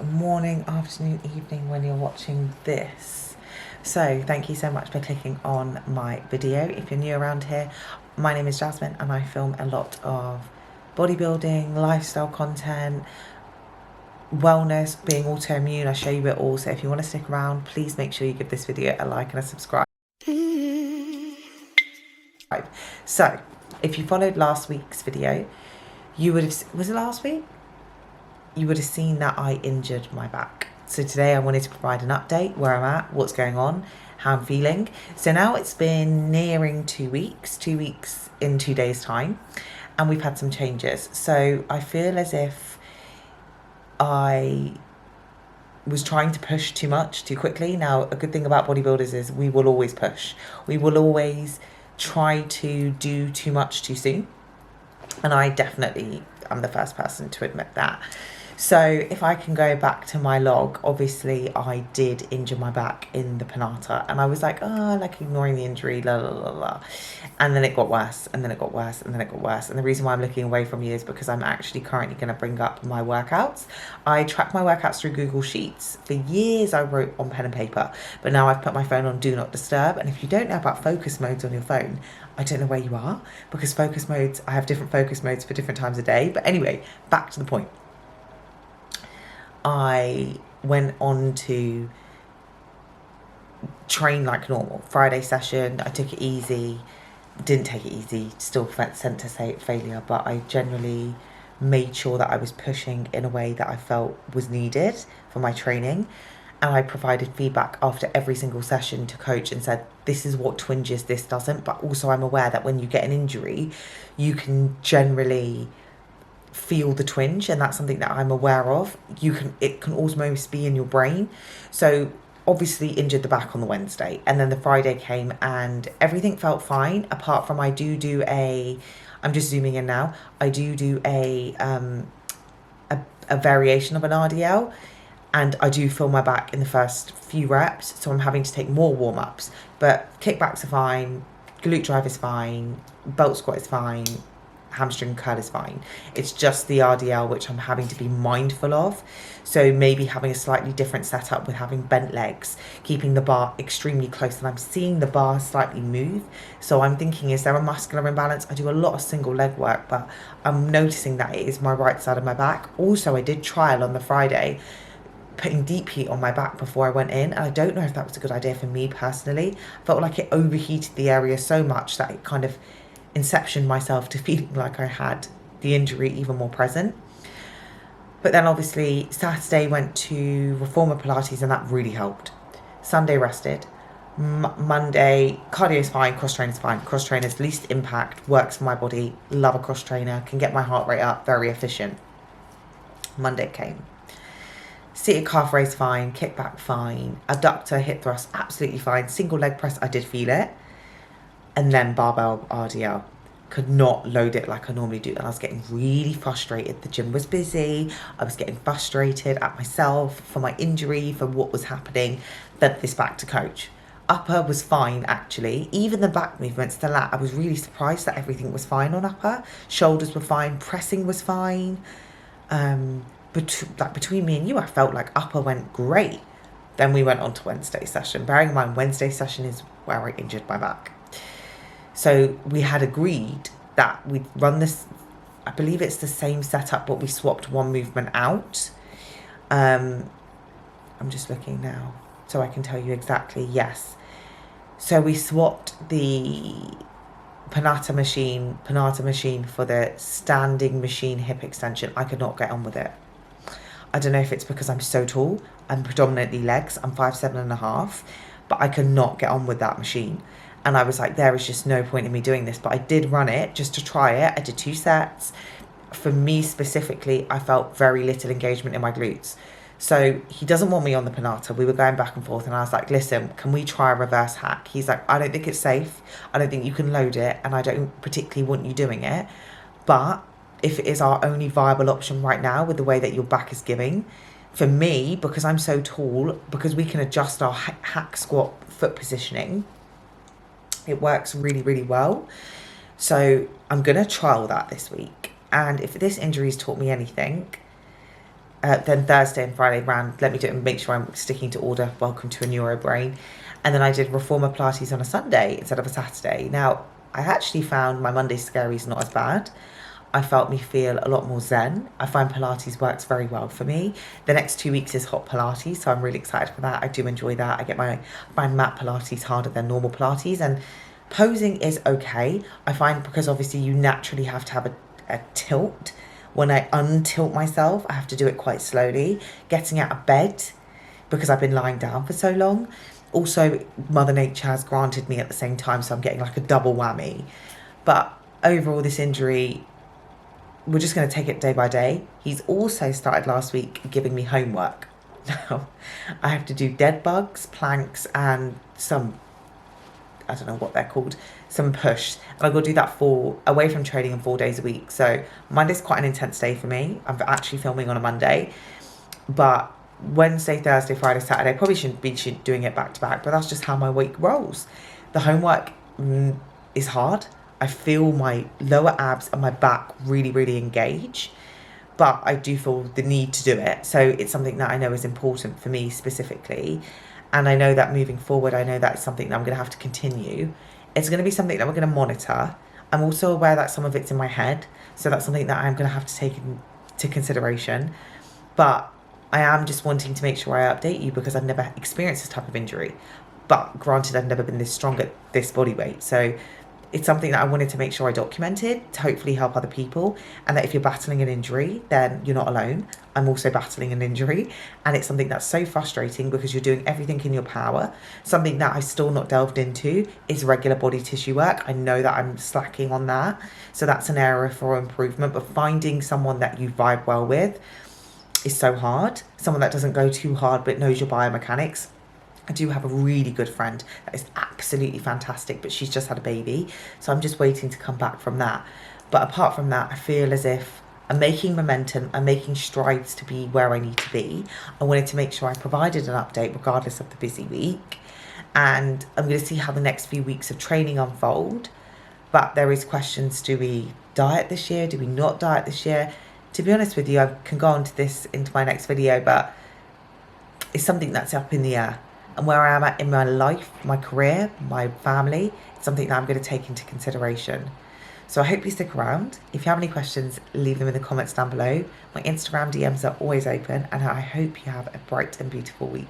morning, afternoon, evening when you're watching this. So thank you so much for clicking on my video. If you're new around here, my name is Jasmine and I film a lot of bodybuilding, lifestyle content, wellness, being autoimmune. I show you it all. So if you want to stick around, please make sure you give this video a like and a subscribe. So if you followed last week's video, you would have, was it last week? You would have seen that I injured my back. So today I wanted to provide an update, where I'm at, what's going on, how I'm feeling. So now it's been nearing 2 weeks in 2 days time, and we've had some changes. So I feel as if I was trying to push too much too quickly. Now, a good thing about bodybuilders is we will always push. We will always try to do too much too soon. And I definitely am the first person to admit that. So if I can go back to my log, obviously I did injure my back in the Panata, and I was like, ignoring the injury, la la la la. And then it got worse, and then it got worse, and then it got worse. And the reason why I'm looking away from you is because I'm actually currently going to bring up my workouts. I track my workouts through Google Sheets. For years I wrote on pen and paper, but now I've put my phone on Do Not Disturb. And if you don't know about focus modes on your phone, I don't know where you are, because focus modes, I have different focus modes for different times of day. But anyway, back to the point. I went on to train like normal. Friday session, I took it easy. Didn't take it easy, still sent to say failure, but I generally made sure that I was pushing in a way that I felt was needed for my training. And I provided feedback after every single session to coach and said, this is what twinges, this doesn't. But also I'm aware that when you get an injury, you can generally feel the twinge, and that's something that I'm aware of. It can almost be in your brain. So obviously injured the back on the Wednesday, and then the Friday came and everything felt fine, apart from I'm just zooming in now, I do a variation of an RDL, and I do feel my back in the first few reps, so I'm having to take more warm-ups. But kickbacks are fine, glute drive is fine, belt squat is fine, hamstring curl is fine. It's just the RDL which I'm having to be mindful of. So maybe having a slightly different setup with having bent legs, keeping the bar extremely close, and I'm seeing the bar slightly move. So I'm thinking, is there a muscular imbalance? I do a lot of single leg work, but I'm noticing that it is my right side of my back. Also, I did trial on the Friday putting deep heat on my back before I went in, and I don't know if that was a good idea for me personally. I felt like it overheated the area so much that it kind of inception myself to feeling like I had the injury even more present. But then obviously Saturday went to Reformer Pilates, and that really helped. Sunday rested. Monday, cardio is fine, cross trainer is fine. Cross trainer's least impact, works for my body, love a cross trainer, can get my heart rate up, very efficient. Monday came. Seated calf raise fine, kickback fine, abductor, hip thrust absolutely fine, single leg press I did feel it. And then barbell RDL, could not load it like I normally do. And I was getting really frustrated. The gym was busy. I was getting frustrated at myself for my injury, for what was happening. Fed this back to coach. Upper was fine, actually. Even the back movements, the lat, I was really surprised that everything was fine on upper. Shoulders were fine. Pressing was fine. Between me and you, I felt like upper went great. Then we went on to Wednesday session. Bearing in mind, Wednesday session is where I injured my back. So we had agreed that we'd run this, I believe it's the same setup, but we swapped one movement out. I'm just looking now so I can tell you exactly. Yes. So we swapped the Panata machine for the standing machine hip extension. I could not get on with it. I don't know if it's because I'm so tall. I'm predominantly legs. I'm 5'7.5", but I could not get on with that machine. And I was like, there is just no point in me doing this. But I did run it just to try it. I did 2 sets. For me specifically, I felt very little engagement in my glutes. So he doesn't want me on the Panata. We were going back and forth, and I was like, listen, can we try a reverse hack? He's like, I don't think it's safe. I don't think you can load it, and I don't particularly want you doing it. But if it is our only viable option right now with the way that your back is giving, for me, because I'm so tall, because we can adjust our hack squat foot positioning, it works really, really well. So I'm going to trial that this week. And if this injury's taught me anything, Then Thursday and Friday ran, let me do it and make sure I'm sticking to order, welcome to a neurobrain. And then I did Reformer Pilates on a Sunday instead of a Saturday. Now, I actually found my Monday scaries not as bad. I felt me feel a lot more zen. I find Pilates works very well for me. The next 2 weeks is hot Pilates, so I'm really excited for that. I do enjoy that. I find mat Pilates harder than normal Pilates, and posing is okay. I find because obviously you naturally have to have a tilt. When I untilt myself, I have to do it quite slowly. Getting out of bed, because I've been lying down for so long. Also, Mother Nature has granted me at the same time, so I'm getting like a double whammy. But overall, this injury, we're just going to take it day by day. He's also started last week giving me homework. Now, I have to do dead bugs, planks, and some, I don't know what they're called, some push. And I've got to do that away from training in 4 days a week. So Monday's quite an intense day for me. I'm actually filming on a Monday. But Wednesday, Thursday, Friday, Saturday, probably shouldn't be doing it back to back. But that's just how my week rolls. The homework is hard. I feel my lower abs and my back really, really engage. But I do feel the need to do it. So it's something that I know is important for me specifically. And I know that moving forward, I know that's something that I'm going to have to continue. It's going to be something that we're going to monitor. I'm also aware that some of it's in my head. So that's something that I'm going to have to take into consideration. But I am just wanting to make sure I update you because I've never experienced this type of injury. But granted, I've never been this strong at this body weight. So it's something that I wanted to make sure I documented to hopefully help other people. And that if you're battling an injury, then you're not alone. I'm also battling an injury. And it's something that's so frustrating because you're doing everything in your power. Something that I've still not delved into is regular body tissue work. I know that I'm slacking on that. So that's an area for improvement. But finding someone that you vibe well with is so hard. Someone that doesn't go too hard but knows your biomechanics. I do have a really good friend that is absolutely fantastic, but she's just had a baby. So I'm just waiting to come back from that. But apart from that, I feel as if I'm making momentum. I'm making strides to be where I need to be. I wanted to make sure I provided an update regardless of the busy week. And I'm going to see how the next few weeks of training unfold. But there is questions. Do we diet this year? Do we not diet this year? To be honest with you, I can go on to this into my next video, but it's something that's up in the air. And where I am at in my life, my career, my family, it's something that I'm going to take into consideration. So I hope you stick around. If you have any questions, leave them in the comments down below. My Instagram DMs are always open, and I hope you have a bright and beautiful week.